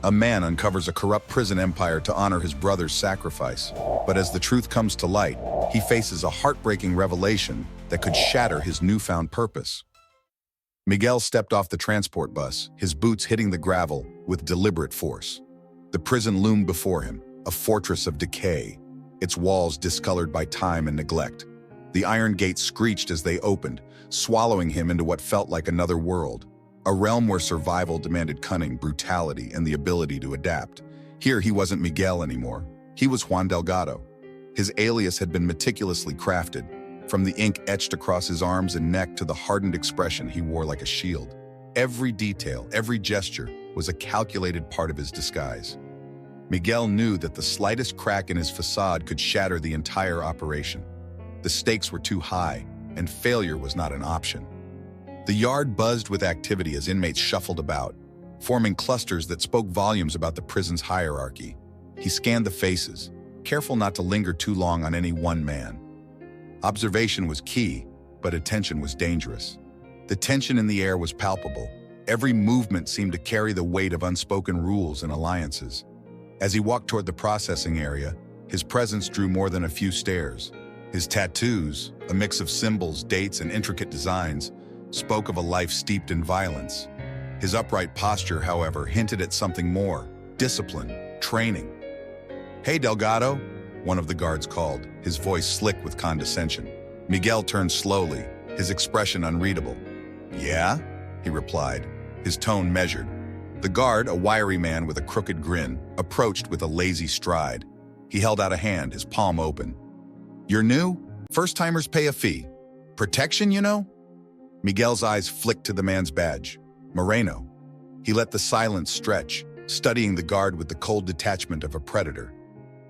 A man uncovers a corrupt prison empire to honor his brother's sacrifice. But as the truth comes to light, he faces a heartbreaking revelation that could shatter his newfound purpose. Miguel stepped off the transport bus, his boots hitting the gravel with deliberate force. The prison loomed before him, a fortress of decay, its walls discolored by time and neglect. The iron gates screeched as they opened, swallowing him into what felt like another world, a realm where survival demanded cunning, brutality, and the ability to adapt. Here he wasn't Miguel anymore. He was Juan Delgado. His alias had been meticulously crafted, from the ink etched across his arms and neck to the hardened expression he wore like a shield. Every detail, every gesture, was a calculated part of his disguise. Miguel knew that the slightest crack in his facade could shatter the entire operation. The stakes were too high, and failure was not an option. The yard buzzed with activity as inmates shuffled about, forming clusters that spoke volumes about the prison's hierarchy. He scanned the faces, careful not to linger too long on any one man. Observation was key, but attention was dangerous. The tension in the air was palpable. Every movement seemed to carry the weight of unspoken rules and alliances. As he walked toward the processing area, his presence drew more than a few stares. His tattoos, a mix of symbols, dates, and intricate designs, spoke of a life steeped in violence. His upright posture, however, hinted at something more: discipline, training. "Hey, Delgado," one of the guards called, his voice slick with condescension. Miguel turned slowly, his expression unreadable. "Yeah?" he replied, his tone measured. The guard, a wiry man with a crooked grin, approached with a lazy stride. He held out a hand, his palm open. "You're new? First-timers pay a fee. Protection, you know?" Miguel's eyes flicked to the man's badge. Moreno. He let the silence stretch, studying the guard with the cold detachment of a predator.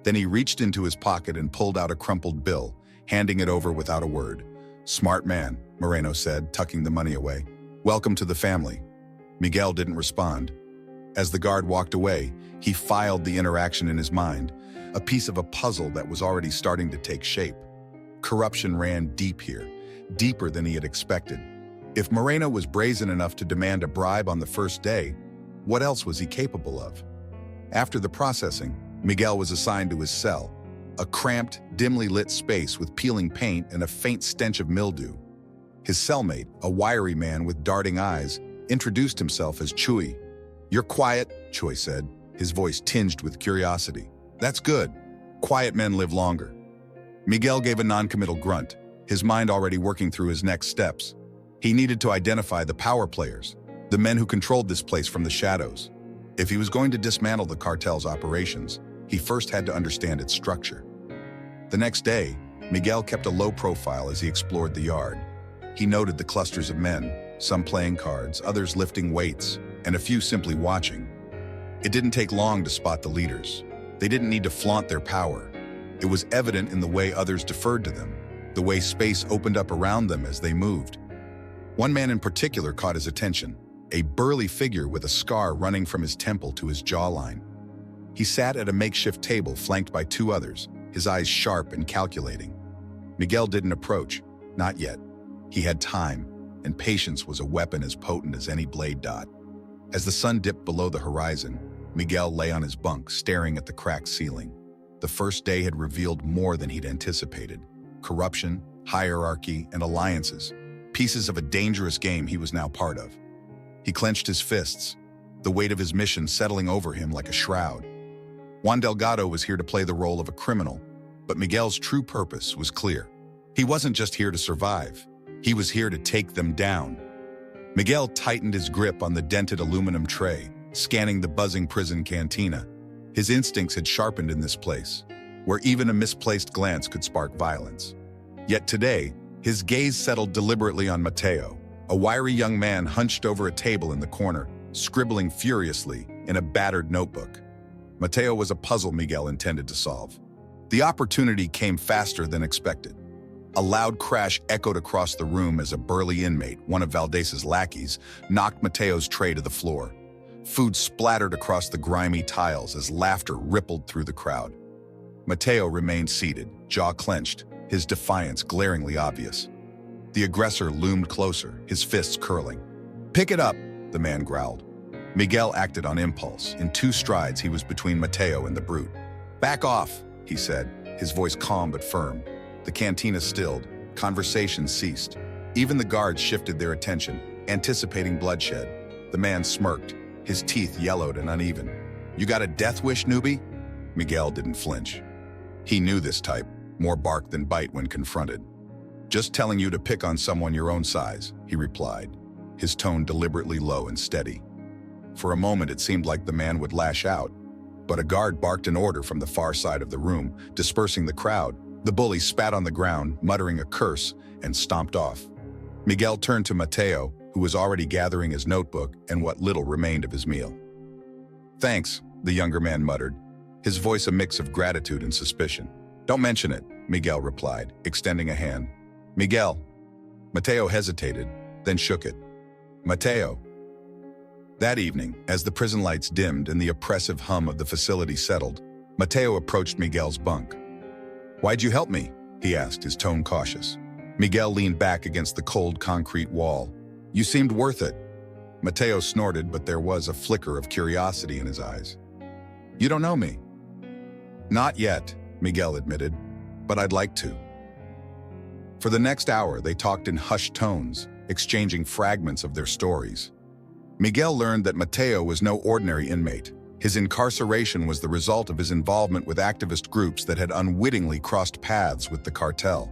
Then he reached into his pocket and pulled out a crumpled bill, handing it over without a word. "Smart man," Moreno said, tucking the money away. "Welcome to the family." Miguel didn't respond. As the guard walked away, he filed the interaction in his mind, a piece of a puzzle that was already starting to take shape. Corruption ran deep here, deeper than he had expected. If Moreno was brazen enough to demand a bribe on the first day, what else was he capable of? After the processing, Miguel was assigned to his cell, a cramped, dimly lit space with peeling paint and a faint stench of mildew. His cellmate, a wiry man with darting eyes, introduced himself as Chuy. "You're quiet," Chuy said, his voice tinged with curiosity. "That's good. Quiet men live longer." Miguel gave a non-committal grunt, his mind already working through his next steps. He needed to identify the power players, the men who controlled this place from the shadows. If he was going to dismantle the cartel's operations, he first had to understand its structure. The next day, Miguel kept a low profile as he explored the yard. He noted the clusters of men, some playing cards, others lifting weights, and a few simply watching. It didn't take long to spot the leaders. They didn't need to flaunt their power. It was evident in the way others deferred to them, the way space opened up around them as they moved. One man in particular caught his attention, a burly figure with a scar running from his temple to his jawline. He sat at a makeshift table flanked by two others, his eyes sharp and calculating. Miguel didn't approach, not yet. He had time, and patience was a weapon as potent as any blade dot. As the sun dipped below the horizon, Miguel lay on his bunk, staring at the cracked ceiling. The first day had revealed more than he'd anticipated. Corruption, hierarchy, and alliances, pieces of a dangerous game he was now part of. He clenched his fists, the weight of his mission settling over him like a shroud. Juan Delgado was here to play the role of a criminal, but Miguel's true purpose was clear. He wasn't just here to survive. He was here to take them down. Miguel tightened his grip on the dented aluminum tray, scanning the buzzing prison cantina. His instincts had sharpened in this place, where even a misplaced glance could spark violence. Yet today, his gaze settled deliberately on Mateo, a wiry young man hunched over a table in the corner, scribbling furiously in a battered notebook. Mateo was a puzzle Miguel intended to solve. The opportunity came faster than expected. A loud crash echoed across the room as a burly inmate, one of Valdez's lackeys, knocked Mateo's tray to the floor. Food splattered across the grimy tiles as laughter rippled through the crowd. Mateo remained seated, jaw clenched, his defiance glaringly obvious. The aggressor loomed closer, his fists curling. "Pick it up," the man growled. Miguel acted on impulse. In 2 strides, he was between Mateo and the brute. "Back off," he said, his voice calm but firm. The cantina stilled. Conversation ceased. Even the guards shifted their attention, anticipating bloodshed. The man smirked, his teeth yellowed and uneven. "You got a death wish, newbie?" Miguel didn't flinch. He knew this type, more bark than bite when confronted. "Just telling you to pick on someone your own size," he replied, his tone deliberately low and steady. For a moment, it seemed like the man would lash out, but a guard barked an order from the far side of the room, dispersing the crowd. The bully spat on the ground, muttering a curse, and stomped off. Miguel turned to Mateo, who was already gathering his notebook and what little remained of his meal. "Thanks," the younger man muttered, his voice a mix of gratitude and suspicion. "Don't mention it," Miguel replied, extending a hand. "Miguel." Mateo hesitated, then shook it. "Mateo." That evening, as the prison lights dimmed and the oppressive hum of the facility settled, Mateo approached Miguel's bunk. "Why'd you help me?" he asked, his tone cautious. Miguel leaned back against the cold concrete wall. "You seemed worth it." Mateo snorted, but there was a flicker of curiosity in his eyes. "You don't know me?" "Not yet," Miguel admitted, "but I'd like to." For the next hour, they talked in hushed tones, exchanging fragments of their stories. Miguel learned that Mateo was no ordinary inmate. His incarceration was the result of his involvement with activist groups that had unwittingly crossed paths with the cartel.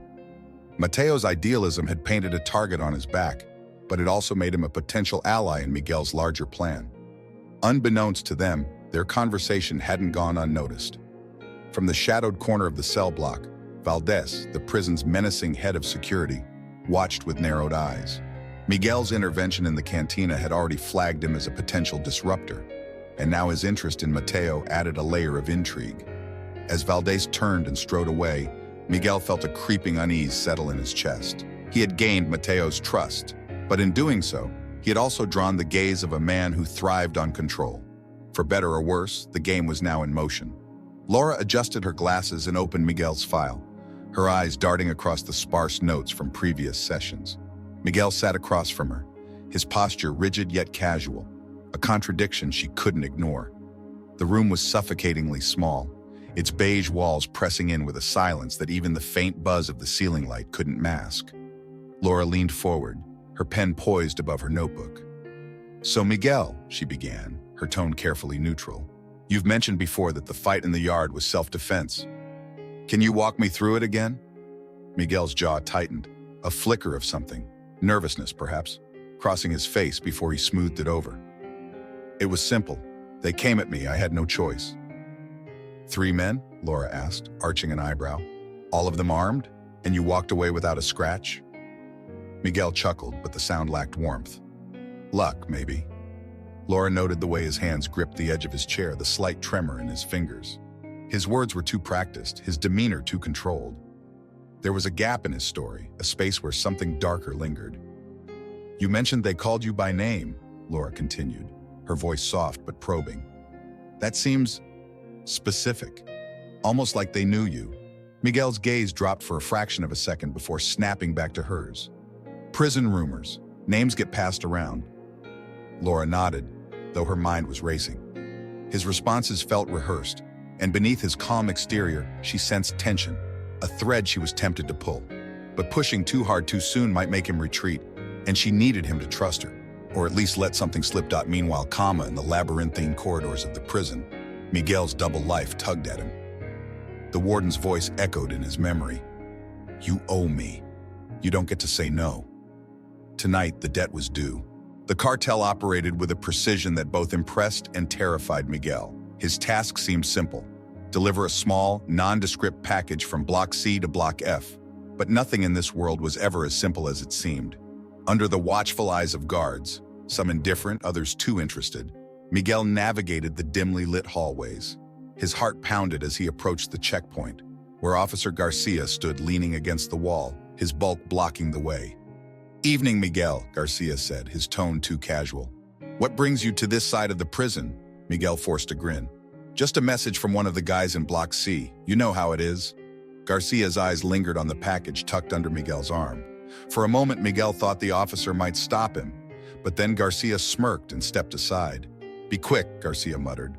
Mateo's idealism had painted a target on his back, but it also made him a potential ally in Miguel's larger plan. Unbeknownst to them, their conversation hadn't gone unnoticed. From the shadowed corner of the cell block, Valdez, the prison's menacing head of security, watched with narrowed eyes. Miguel's intervention in the cantina had already flagged him as a potential disruptor, and now his interest in Mateo added a layer of intrigue. As Valdez turned and strode away, Miguel felt a creeping unease settle in his chest. He had gained Mateo's trust, but in doing so, he had also drawn the gaze of a man who thrived on control. For better or worse, the game was now in motion. Laura adjusted her glasses and opened Miguel's file, her eyes darting across the sparse notes from previous sessions. Miguel sat across from her, his posture rigid yet casual, a contradiction she couldn't ignore. The room was suffocatingly small, its beige walls pressing in with a silence that even the faint buzz of the ceiling light couldn't mask. Laura leaned forward, her pen poised above her notebook. "So Miguel," she began, her tone carefully neutral, "you've mentioned before that the fight in the yard was self-defense. Can you walk me through it again?" Miguel's jaw tightened, a flicker of something, nervousness perhaps, crossing his face before he smoothed it over. "It was simple. They came at me, I had no choice." "3 men?" Laura asked, arching an eyebrow. "All of them armed? And you walked away without a scratch?" Miguel chuckled, but the sound lacked warmth. "Luck, maybe." Laura noted the way his hands gripped the edge of his chair, the slight tremor in his fingers. His words were too practiced, his demeanor too controlled. There was a gap in his story, a space where something darker lingered. "You mentioned they called you by name," Laura continued, her voice soft but probing. "That seems specific, almost like they knew you." Miguel's gaze dropped for a fraction of a second before snapping back to hers. "Prison rumors. Names get passed around." Laura nodded, though her mind was racing. His responses felt rehearsed, and beneath his calm exterior, she sensed tension, a thread she was tempted to pull. But pushing too hard too soon might make him retreat, and she needed him to trust her, or at least let something slip. Meanwhile, in the labyrinthine corridors of the prison, Miguel's double life tugged at him. The warden's voice echoed in his memory. "You owe me. You don't get to say no." Tonight, the debt was due. The cartel operated with a precision that both impressed and terrified Miguel. His task seemed simple: deliver a small, nondescript package from Block C to Block F. But nothing in this world was ever as simple as it seemed. Under the watchful eyes of guards, some indifferent, others too interested, Miguel navigated the dimly lit hallways. His heart pounded as he approached the checkpoint, where Officer Garcia stood leaning against the wall, his bulk blocking the way. "Evening, Miguel," Garcia said, his tone too casual. "What brings you to this side of the prison?" Miguel forced a grin. "Just a message from one of the guys in Block C. You know how it is." Garcia's eyes lingered on the package tucked under Miguel's arm. For a moment, Miguel thought the officer might stop him, but then Garcia smirked and stepped aside. "Be quick," Garcia muttered.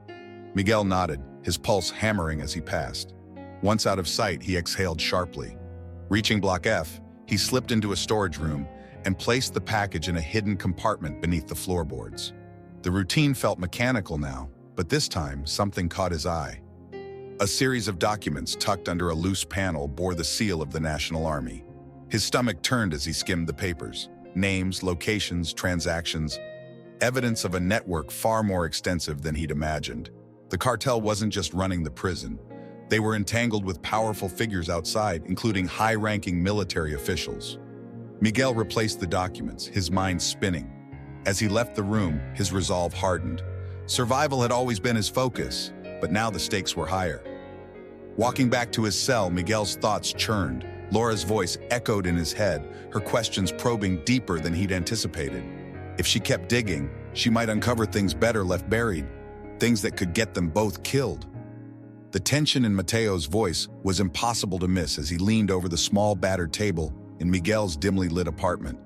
Miguel nodded, his pulse hammering as he passed. Once out of sight, he exhaled sharply. Reaching Block F, he slipped into a storage room and placed the package in a hidden compartment beneath the floorboards. The routine felt mechanical now, but this time something caught his eye. A series of documents tucked under a loose panel bore the seal of the National Army. His stomach turned as he skimmed the papers. Names, locations, transactions, evidence of a network far more extensive than he'd imagined. The cartel wasn't just running the prison. They were entangled with powerful figures outside, including high-ranking military officials. Miguel replaced the documents, his mind spinning. As he left the room, his resolve hardened. Survival had always been his focus, but now the stakes were higher. Walking back to his cell, Miguel's thoughts churned. Laura's voice echoed in his head, her questions probing deeper than he'd anticipated. If she kept digging, she might uncover things better left buried, things that could get them both killed. The tension in Mateo's voice was impossible to miss as he leaned over the small battered table in Miguel's dimly lit apartment.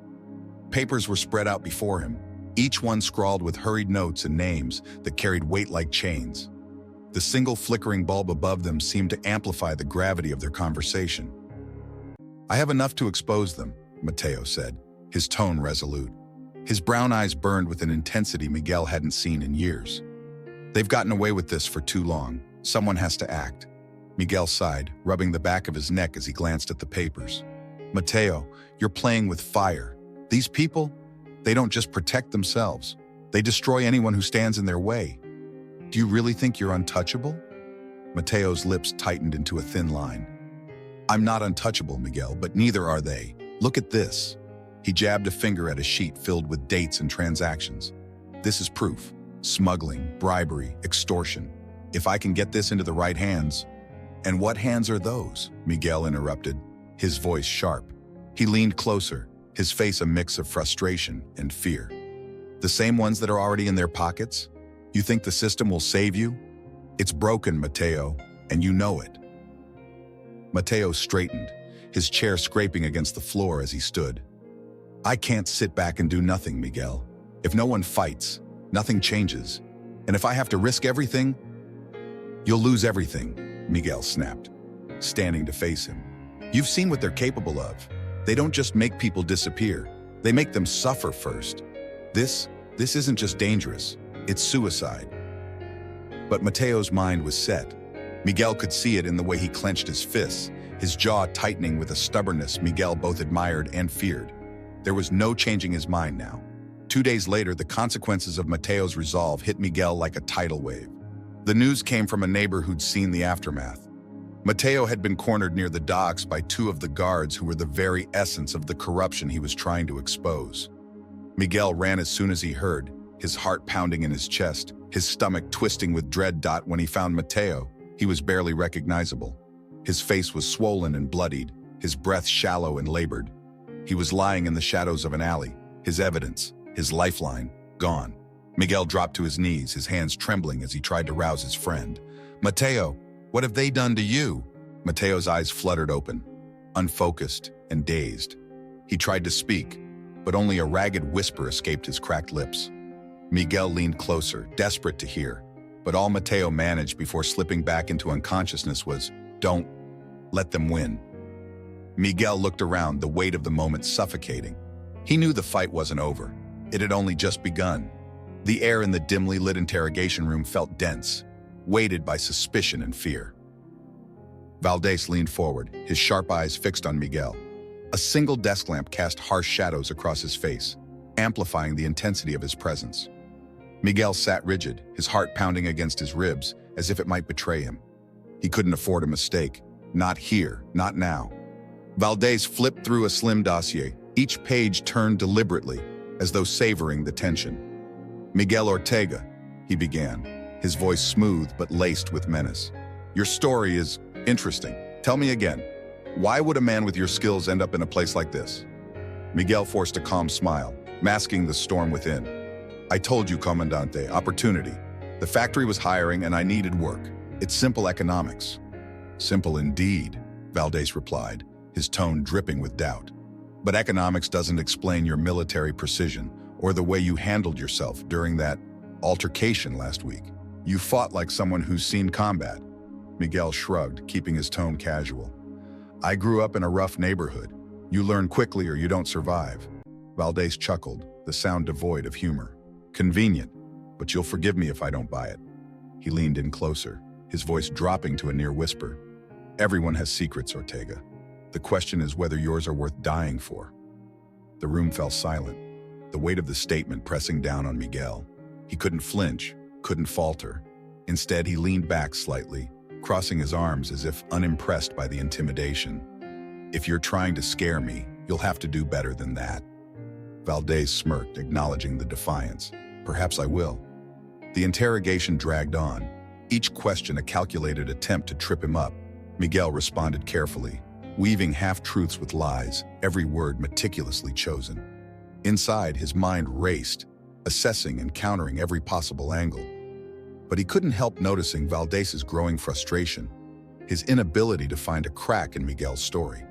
Papers were spread out before him, each one scrawled with hurried notes and names that carried weight like chains. The single flickering bulb above them seemed to amplify the gravity of their conversation. "I have enough to expose them," Mateo said, his tone resolute. His brown eyes burned with an intensity Miguel hadn't seen in years. "They've gotten away with this for too long. Someone has to act." Miguel sighed, rubbing the back of his neck as he glanced at the papers. "Mateo, you're playing with fire. These people, they don't just protect themselves. They destroy anyone who stands in their way. Do you really think you're untouchable?" Mateo's lips tightened into a thin line. "I'm not untouchable, Miguel, but neither are they. Look at this." He jabbed a finger at a sheet filled with dates and transactions. "This is proof. Smuggling, bribery, extortion. If I can get this into the right hands—" "And what hands are those?" Miguel interrupted, his voice sharp. He leaned closer, his face a mix of frustration and fear. "The same ones that are already in their pockets? You think the system will save you? It's broken, Mateo, and you know it." Mateo straightened, his chair scraping against the floor as he stood. "I can't sit back and do nothing, Miguel. If no one fights, nothing changes. And if I have to risk everything—" "You'll lose everything," Miguel snapped, standing to face him. "You've seen what they're capable of. They don't just make people disappear. They make them suffer first. This isn't just dangerous. It's suicide." But Mateo's mind was set. Miguel could see it in the way he clenched his fists, his jaw tightening with a stubbornness Miguel both admired and feared. There was no changing his mind now. 2 days later, the consequences of Mateo's resolve hit Miguel like a tidal wave. The news came from a neighbor who'd seen the aftermath. Mateo had been cornered near the docks by 2 of the guards who were the very essence of the corruption he was trying to expose. Miguel ran as soon as he heard, his heart pounding in his chest, his stomach twisting with dread. When he found Mateo, he was barely recognizable. His face was swollen and bloodied, his breath shallow and labored. He was lying in the shadows of an alley, his evidence, his lifeline, gone. Miguel dropped to his knees, his hands trembling as he tried to rouse his friend. "Mateo, what have they done to you?" Mateo's eyes fluttered open, unfocused and dazed. He tried to speak, but only a ragged whisper escaped his cracked lips. Miguel leaned closer, desperate to hear, but all Mateo managed before slipping back into unconsciousness was, "Don't let them win." Miguel looked around, the weight of the moment suffocating. He knew the fight wasn't over. It had only just begun. The air in the dimly lit interrogation room felt dense, weighted by suspicion and fear. Valdez leaned forward, his sharp eyes fixed on Miguel. A single desk lamp cast harsh shadows across his face, amplifying the intensity of his presence. Miguel sat rigid, his heart pounding against his ribs, as if it might betray him. He couldn't afford a mistake. Not here, not now. Valdez flipped through a slim dossier, each page turned deliberately, as though savoring the tension. "Miguel Ortega," he began, his voice smooth but laced with menace. "Your story is interesting. Tell me again, why would a man with your skills end up in a place like this?" Miguel forced a calm smile, masking the storm within. "I told you, Comandante, opportunity. The factory was hiring and I needed work. It's simple economics." "Simple indeed," Valdez replied, his tone dripping with doubt. "But economics doesn't explain your military precision or the way you handled yourself during that altercation last week. You fought like someone who's seen combat. Miguel shrugged, keeping his tone casual. I grew up in a rough neighborhood. You learn quickly or you don't survive. Valdez chuckled, the sound devoid of humor. Convenient, but you'll forgive me if I don't buy it. He leaned in closer, his voice dropping to a near whisper. Everyone has secrets, Ortega. The question is whether yours are worth dying for. The room fell silent, the weight of the statement pressing down on Miguel. He couldn't flinch, couldn't falter. Instead, he leaned back slightly, crossing his arms as if unimpressed by the intimidation. If you're trying to scare me, you'll have to do better than that. Valdez smirked, acknowledging the defiance. Perhaps I will. The interrogation dragged on, each question a calculated attempt to trip him up. Miguel responded carefully, weaving half-truths with lies, every word meticulously chosen. Inside, his mind raced, assessing and countering every possible angle. But he couldn't help noticing Valdez's growing frustration, his inability to find a crack in Miguel's story.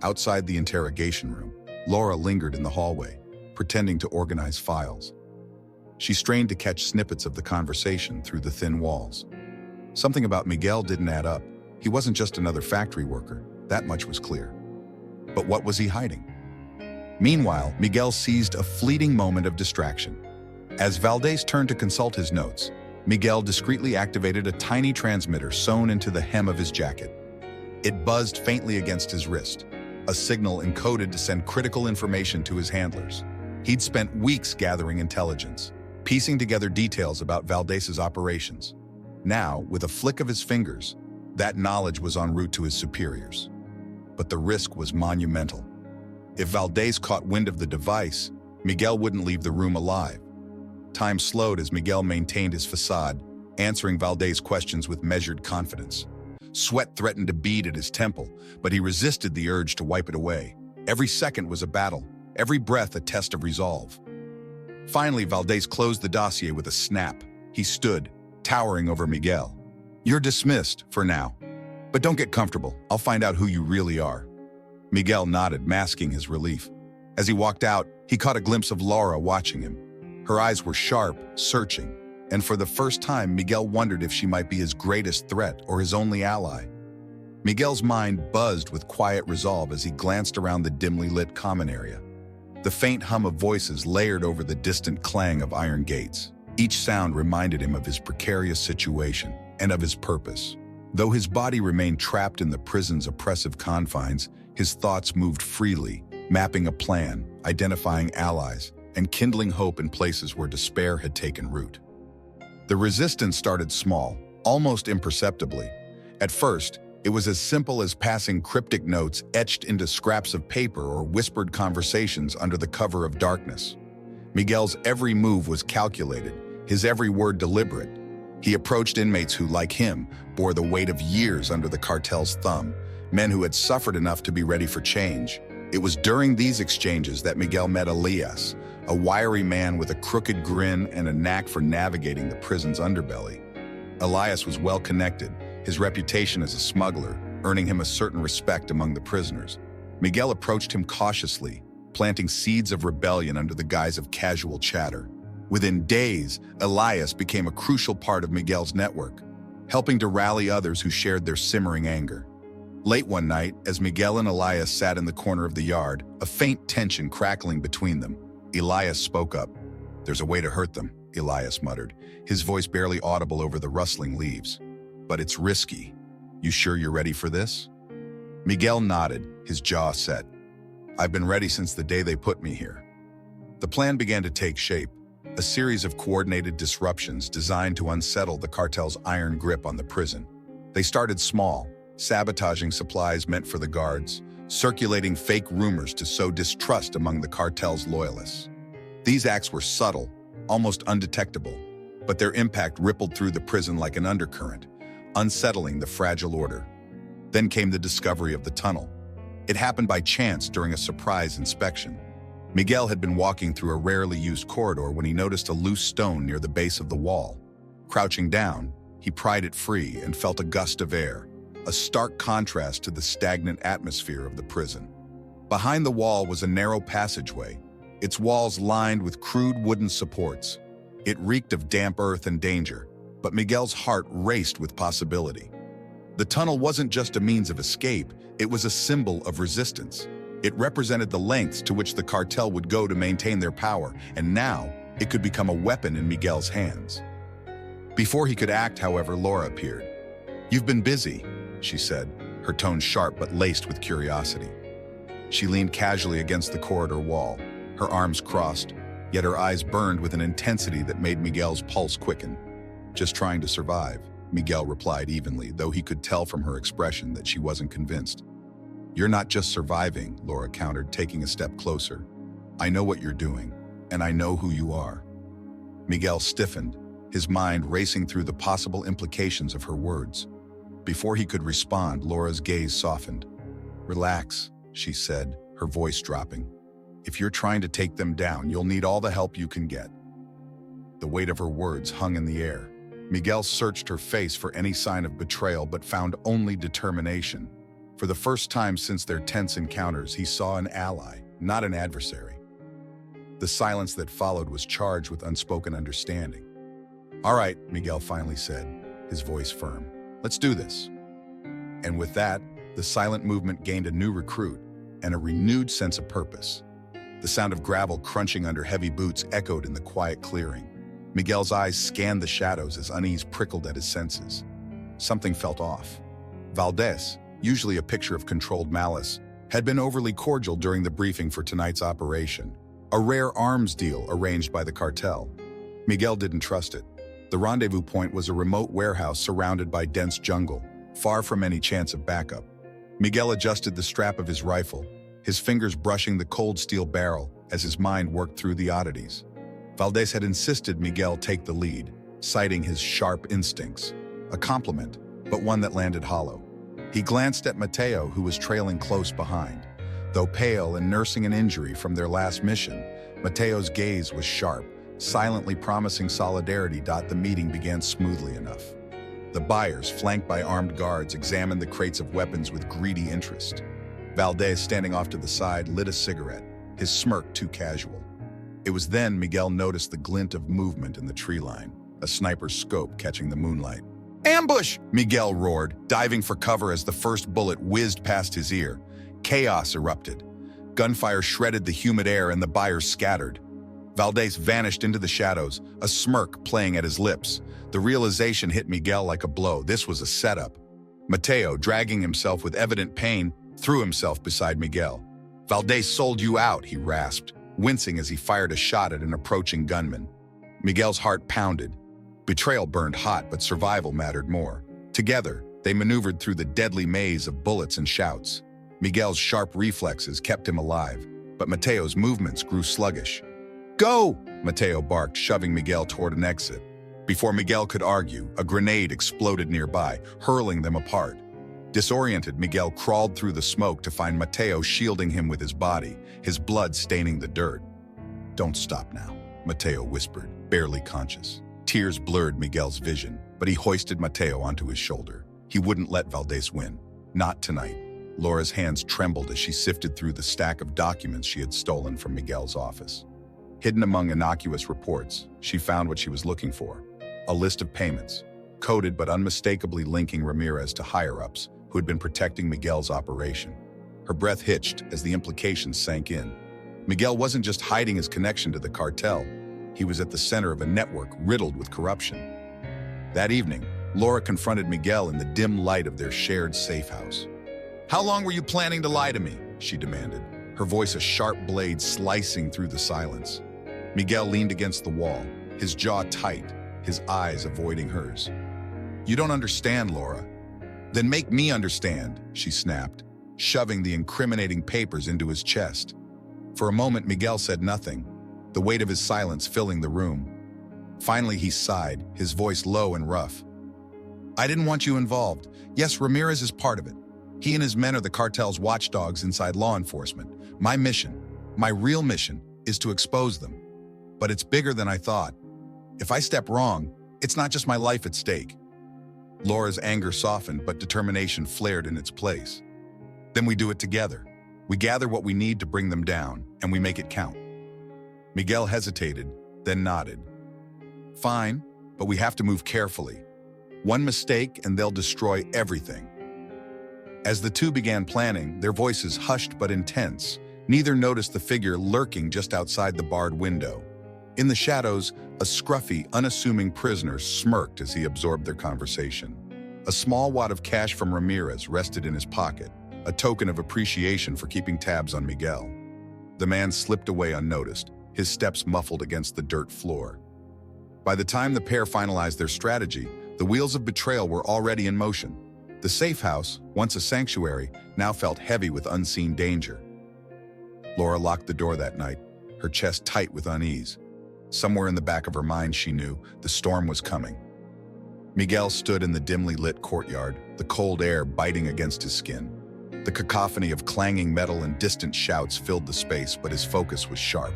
Outside the interrogation room, Laura lingered in the hallway, pretending to organize files. She strained to catch snippets of the conversation through the thin walls. Something about Miguel didn't add up. He wasn't just another factory worker, that much was clear. But what was he hiding? Meanwhile, Miguel seized a fleeting moment of distraction. As Valdez turned to consult his notes, Miguel discreetly activated a tiny transmitter sewn into the hem of his jacket. It buzzed faintly against his wrist, a signal encoded to send critical information to his handlers. He'd spent weeks gathering intelligence, piecing together details about Valdez's operations. Now, with a flick of his fingers, that knowledge was en route to his superiors. But the risk was monumental. If Valdez caught wind of the device, Miguel wouldn't leave the room alive. Time slowed as Miguel maintained his facade, answering Valdez's questions with measured confidence. Sweat threatened to bead at his temple, but he resisted the urge to wipe it away. Every second was a battle, every breath a test of resolve. Finally, Valdez closed the dossier with a snap. He stood, towering over Miguel. You're dismissed, for now. But don't get comfortable. I'll find out who you really are. Miguel nodded, masking his relief. As he walked out, he caught a glimpse of Laura watching him. Her eyes were sharp, searching, and for the first time, Miguel wondered if she might be his greatest threat or his only ally. Miguel's mind buzzed with quiet resolve as he glanced around the dimly lit common area. The faint hum of voices layered over the distant clang of iron gates. Each sound reminded him of his precarious situation and of his purpose. Though his body remained trapped in the prison's oppressive confines, his thoughts moved freely, mapping a plan, identifying allies, and kindling hope in places where despair had taken root. The resistance started small, almost imperceptibly. At first, it was as simple as passing cryptic notes etched into scraps of paper or whispered conversations under the cover of darkness. Miguel's every move was calculated, his every word deliberate. He approached inmates who, like him, bore the weight of years under the cartel's thumb, men who had suffered enough to be ready for change. It was during these exchanges that Miguel met Elias, a wiry man with a crooked grin and a knack for navigating the prison's underbelly. Elias was well connected, his reputation as a smuggler earning him a certain respect among the prisoners. Miguel approached him cautiously, planting seeds of rebellion under the guise of casual chatter. Within days, Elias became a crucial part of Miguel's network, helping to rally others who shared their simmering anger. Late one night, as Miguel and Elias sat in the corner of the yard, a faint tension crackling between them, Elias spoke up. "There's a way to hurt them," Elias muttered, his voice barely audible over the rustling leaves. "But it's risky. You sure you're ready for this?" Miguel nodded, his jaw set. "I've been ready since the day they put me here." The plan began to take shape, a series of coordinated disruptions designed to unsettle the cartel's iron grip on the prison. They started small, sabotaging supplies meant for the guards, circulating fake rumors to sow distrust among the cartel's loyalists. These acts were subtle, almost undetectable, but their impact rippled through the prison like an undercurrent, unsettling the fragile order. Then came the discovery of the tunnel. It happened by chance during a surprise inspection. Miguel had been walking through a rarely used corridor when he noticed a loose stone near the base of the wall. Crouching down, he pried it free and felt a gust of air, a stark contrast to the stagnant atmosphere of the prison. Behind the wall was a narrow passageway, its walls lined with crude wooden supports. It reeked of damp earth and danger, but Miguel's heart raced with possibility. The tunnel wasn't just a means of escape, it was a symbol of resistance. It represented the lengths to which the cartel would go to maintain their power, and now it could become a weapon in Miguel's hands. Before he could act, however, Laura appeared. "You've been busy," she said, her tone sharp but laced with curiosity. She leaned casually against the corridor wall, her arms crossed, yet her eyes burned with an intensity that made Miguel's pulse quicken. "Just trying to survive," Miguel replied evenly, though he could tell from her expression that she wasn't convinced. "You're not just surviving," Laura countered, taking a step closer. "I know what you're doing, and I know who you are." Miguel stiffened, his mind racing through the possible implications of her words. Before he could respond, Laura's gaze softened. "Relax," she said, her voice dropping. "If you're trying to take them down, you'll need all the help you can get." The weight of her words hung in the air. Miguel searched her face for any sign of betrayal but found only determination. For the first time since their tense encounters, he saw an ally, not an adversary. The silence that followed was charged with unspoken understanding. "All right," Miguel finally said, his voice firm. "Let's do this." And with that, the silent movement gained a new recruit and a renewed sense of purpose. The sound of gravel crunching under heavy boots echoed in the quiet clearing. Miguel's eyes scanned the shadows as unease prickled at his senses. Something felt off. Valdez, usually a picture of controlled malice, had been overly cordial during the briefing for tonight's operation, a rare arms deal arranged by the cartel. Miguel didn't trust it. The rendezvous point was a remote warehouse surrounded by dense jungle, far from any chance of backup. Miguel adjusted the strap of his rifle, his fingers brushing the cold steel barrel as his mind worked through the oddities. Valdez had insisted Miguel take the lead, citing his sharp instincts. A compliment, but one that landed hollow. He glanced at Mateo, who was trailing close behind. Though pale and nursing an injury from their last mission, Mateo's gaze was sharp, silently promising solidarity. The meeting began smoothly enough. The buyers, flanked by armed guards, examined the crates of weapons with greedy interest. Valdez, standing off to the side, lit a cigarette, his smirk too casual. It was then Miguel noticed the glint of movement in the tree line, a sniper's scope catching the moonlight. "Ambush!" Miguel roared, diving for cover as the first bullet whizzed past his ear. Chaos erupted. Gunfire shredded the humid air and the buyers scattered. Valdez vanished into the shadows, a smirk playing at his lips. The realization hit Miguel like a blow. This was a setup. Mateo, dragging himself with evident pain, threw himself beside Miguel. "Valdez sold you out," he rasped, wincing as he fired a shot at an approaching gunman. Miguel's heart pounded. Betrayal burned hot, but survival mattered more. Together, they maneuvered through the deadly maze of bullets and shouts. Miguel's sharp reflexes kept him alive, but Mateo's movements grew sluggish. "Go!" Mateo barked, shoving Miguel toward an exit. Before Miguel could argue, a grenade exploded nearby, hurling them apart. Disoriented, Miguel crawled through the smoke to find Mateo shielding him with his body, his blood staining the dirt. "Don't stop now," Mateo whispered, barely conscious. Tears blurred Miguel's vision, but he hoisted Mateo onto his shoulder. He wouldn't let Valdez win. Not tonight. Laura's hands trembled as she sifted through the stack of documents she had stolen from Miguel's office. Hidden among innocuous reports, she found what she was looking for. A list of payments, coded but unmistakably linking Ramirez to higher-ups who had been protecting Miguel's operation. Her breath hitched as the implications sank in. Miguel wasn't just hiding his connection to the cartel. He was at the center of a network riddled with corruption. That evening, Laura confronted Miguel in the dim light of their shared safe house. "How long were you planning to lie to me?" she demanded, her voice a sharp blade slicing through the silence. Miguel leaned against the wall, his jaw tight, his eyes avoiding hers. "You don't understand, Laura." "Then make me understand," she snapped, shoving the incriminating papers into his chest. For a moment, Miguel said nothing, the weight of his silence filling the room. Finally, he sighed, his voice low and rough. "I didn't want you involved. Yes, Ramirez is part of it. He and his men are the cartel's watchdogs inside law enforcement. My mission, my real mission, is to expose them. But it's bigger than I thought. If I step wrong, it's not just my life at stake." Laura's anger softened, but determination flared in its place. "Then we do it together. We gather what we need to bring them down, and we make it count." Miguel hesitated, then nodded. Fine, but we have to move carefully. One mistake and they'll destroy everything. As the two began planning, their voices hushed but intense. Neither noticed the figure lurking just outside the barred window. In the shadows, a scruffy, unassuming prisoner smirked as he absorbed their conversation. A small wad of cash from Ramirez rested in his pocket, a token of appreciation for keeping tabs on Miguel. The man slipped away unnoticed, his steps muffled against the dirt floor. By the time the pair finalized their strategy, the wheels of betrayal were already in motion. The safe house, once a sanctuary, now felt heavy with unseen danger. Laura locked the door that night, her chest tight with unease. Somewhere in the back of her mind, she knew the storm was coming. Miguel stood in the dimly lit courtyard, the cold air biting against his skin. The cacophony of clanging metal and distant shouts filled the space, but his focus was sharp.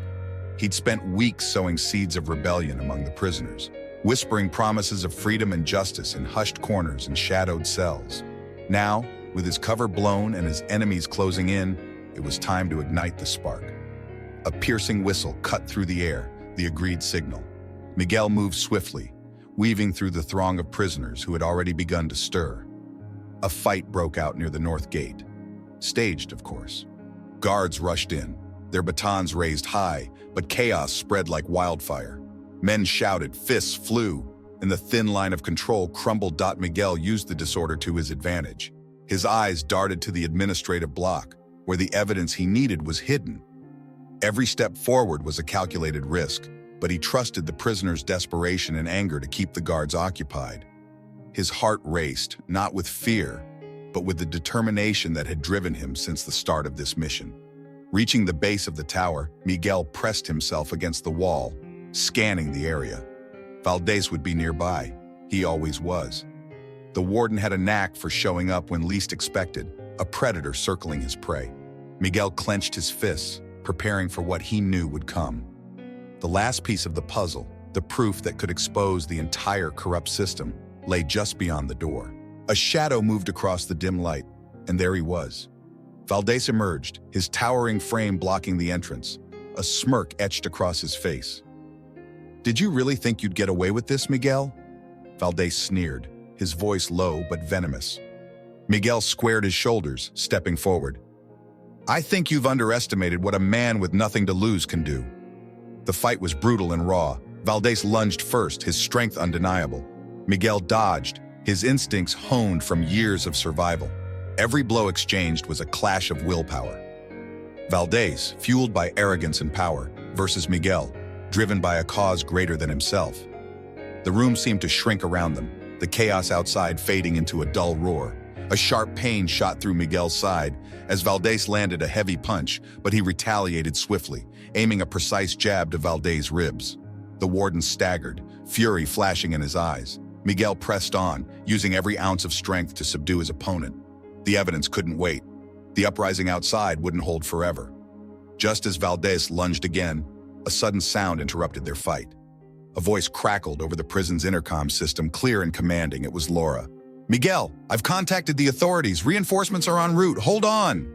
He'd spent weeks sowing seeds of rebellion among the prisoners, whispering promises of freedom and justice in hushed corners and shadowed cells. Now, with his cover blown and his enemies closing in, it was time to ignite the spark. A piercing whistle cut through the air, the agreed signal. Miguel moved swiftly, weaving through the throng of prisoners who had already begun to stir. A fight broke out near the north gate. Staged, of course. Guards rushed in, their batons raised high, but chaos spread like wildfire. Men shouted, fists flew, and the thin line of control crumbled. Miguel used the disorder to his advantage. His eyes darted to the administrative block, where the evidence he needed was hidden. Every step forward was a calculated risk, but he trusted the prisoner's desperation and anger to keep the guards occupied. His heart raced, not with fear, but with the determination that had driven him since the start of this mission. Reaching the base of the tower, Miguel pressed himself against the wall, scanning the area. Valdez would be nearby. He always was. The warden had a knack for showing up when least expected, a predator circling his prey. Miguel clenched his fists, preparing for what he knew would come. The last piece of the puzzle, the proof that could expose the entire corrupt system, lay just beyond the door. A shadow moved across the dim light, and there he was. Valdez emerged, his towering frame blocking the entrance, a smirk etched across his face. "Did you really think you'd get away with this, Miguel?" Valdez sneered, his voice low but venomous. Miguel squared his shoulders, stepping forward. "I think you've underestimated what a man with nothing to lose can do." The fight was brutal and raw. Valdez lunged first, his strength undeniable. Miguel dodged, his instincts honed from years of survival. Every blow exchanged was a clash of willpower. Valdez, fueled by arrogance and power, versus Miguel, driven by a cause greater than himself. The room seemed to shrink around them, the chaos outside fading into a dull roar. A sharp pain shot through Miguel's side as Valdez landed a heavy punch, but he retaliated swiftly, aiming a precise jab to Valdez's ribs. The warden staggered, fury flashing in his eyes. Miguel pressed on, using every ounce of strength to subdue his opponent. The evidence couldn't wait. The uprising outside wouldn't hold forever. Just as Valdez lunged again, a sudden sound interrupted their fight. A voice crackled over the prison's intercom system, clear and commanding. It was Laura. "Miguel, I've contacted the authorities. Reinforcements are en route. Hold on."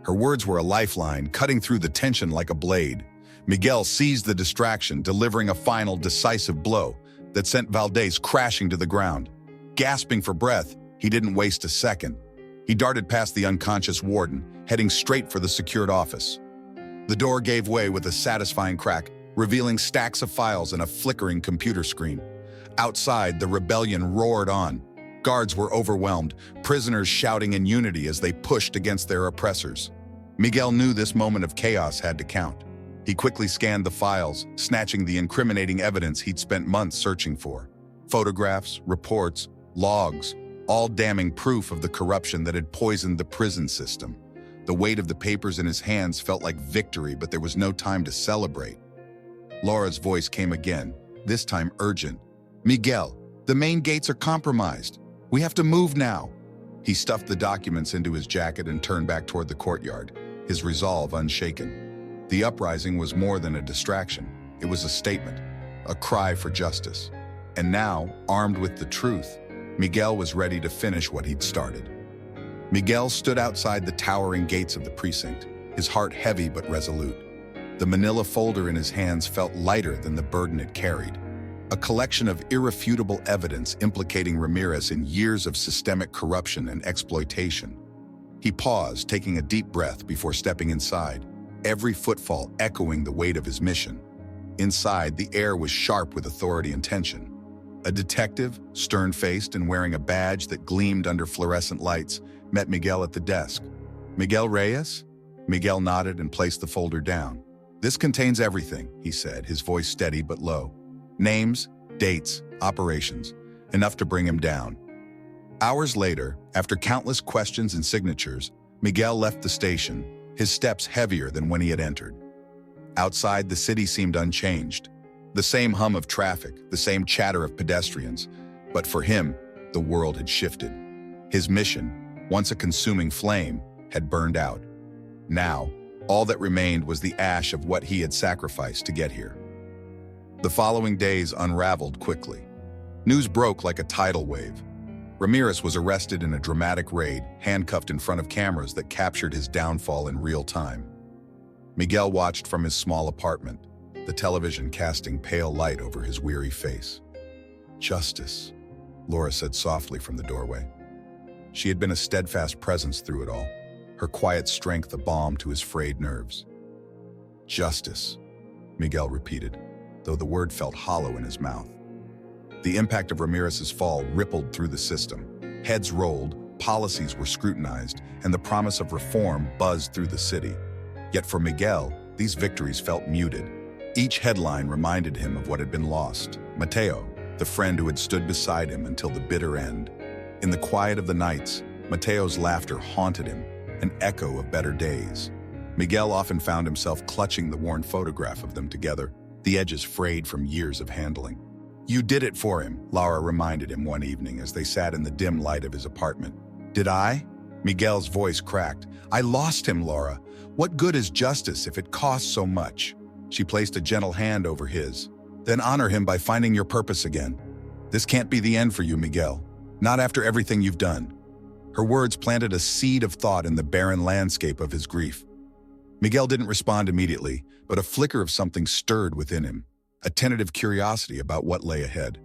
Her words were a lifeline, cutting through the tension like a blade. Miguel seized the distraction, delivering a final, decisive blow that sent Valdez crashing to the ground. Gasping for breath, he didn't waste a second. He darted past the unconscious warden, heading straight for the secured office. The door gave way with a satisfying crack, revealing stacks of files and a flickering computer screen. Outside, the rebellion roared on. Guards were overwhelmed, prisoners shouting in unity as they pushed against their oppressors. Miguel knew this moment of chaos had to count. He quickly scanned the files, snatching the incriminating evidence he'd spent months searching for. Photographs, reports, logs, all damning proof of the corruption that had poisoned the prison system. The weight of the papers in his hands felt like victory, but there was no time to celebrate. Laura's voice came again, this time urgent. "Miguel, the main gates are compromised. We have to move now." He stuffed the documents into his jacket and turned back toward the courtyard, his resolve unshaken. The uprising was more than a distraction. It was a statement, a cry for justice. And now, armed with the truth, Miguel was ready to finish what he'd started. Miguel stood outside the towering gates of the precinct, his heart heavy but resolute. The manila folder in his hands felt lighter than the burden it carried. a collection of irrefutable evidence implicating Ramirez in years of systemic corruption and exploitation. He paused, taking a deep breath before stepping inside, every footfall echoing the weight of his mission. Inside, the air was sharp with authority and tension. A detective, stern-faced and wearing a badge that gleamed under fluorescent lights, met Miguel at the desk. "Miguel Reyes?" Miguel nodded and placed the folder down. "This contains everything," he said, his voice steady but low. "Names, dates, operations, enough to bring him down." Hours later, after countless questions and signatures, Miguel left the station, his steps heavier than when he had entered. Outside, the city seemed unchanged. The same hum of traffic, the same chatter of pedestrians. But for him, the world had shifted. His mission, once a consuming flame, had burned out. Now, all that remained was the ash of what he had sacrificed to get here. The following days unraveled quickly. News broke like a tidal wave. Ramirez was arrested in a dramatic raid, handcuffed in front of cameras that captured his downfall in real time. Miguel watched from his small apartment, the television casting pale light over his weary face. "Justice," Laura said softly from the doorway. She had been a steadfast presence through it all, her quiet strength a balm to his frayed nerves. "Justice," Miguel repeated, though the word felt hollow in his mouth. The impact of Ramirez's fall rippled through the system. Heads rolled, policies were scrutinized, and the promise of reform buzzed through the city. Yet for Miguel, these victories felt muted. Each headline reminded him of what had been lost. Mateo, the friend who had stood beside him until the bitter end. In the quiet of the nights, Mateo's laughter haunted him, an echo of better days. Miguel often found himself clutching the worn photograph of them together, the edges frayed from years of handling. "You did it for him," Laura reminded him one evening as they sat in the dim light of his apartment. "Did I?" Miguel's voice cracked. "I lost him, Laura. What good is justice if it costs so much?" She placed a gentle hand over his. "Then honor him by finding your purpose again. This can't be the end for you, Miguel. Not after everything you've done." Her words planted a seed of thought in the barren landscape of his grief. Miguel didn't respond immediately, but a flicker of something stirred within him, a tentative curiosity about what lay ahead.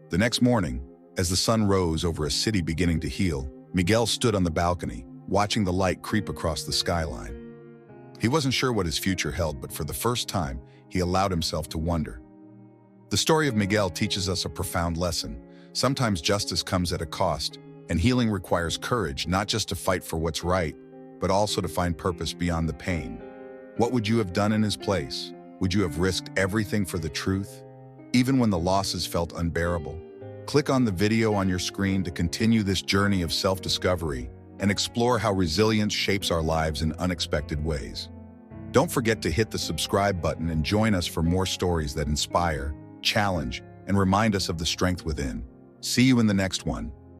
The next morning, as the sun rose over a city beginning to heal, Miguel stood on the balcony, watching the light creep across the skyline. He wasn't sure what his future held, but for the first time, he allowed himself to wonder. The story of Miguel teaches us a profound lesson. Sometimes justice comes at a cost, and healing requires courage, not just to fight for what's right, but also to find purpose beyond the pain. What would you have done in his place? Would you have risked everything for the truth, even when the losses felt unbearable? Click on the video on your screen to continue this journey of self-discovery and explore how resilience shapes our lives in unexpected ways. Don't forget to hit the subscribe button and join us for more stories that inspire, challenge, and remind us of the strength within. See you in the next one.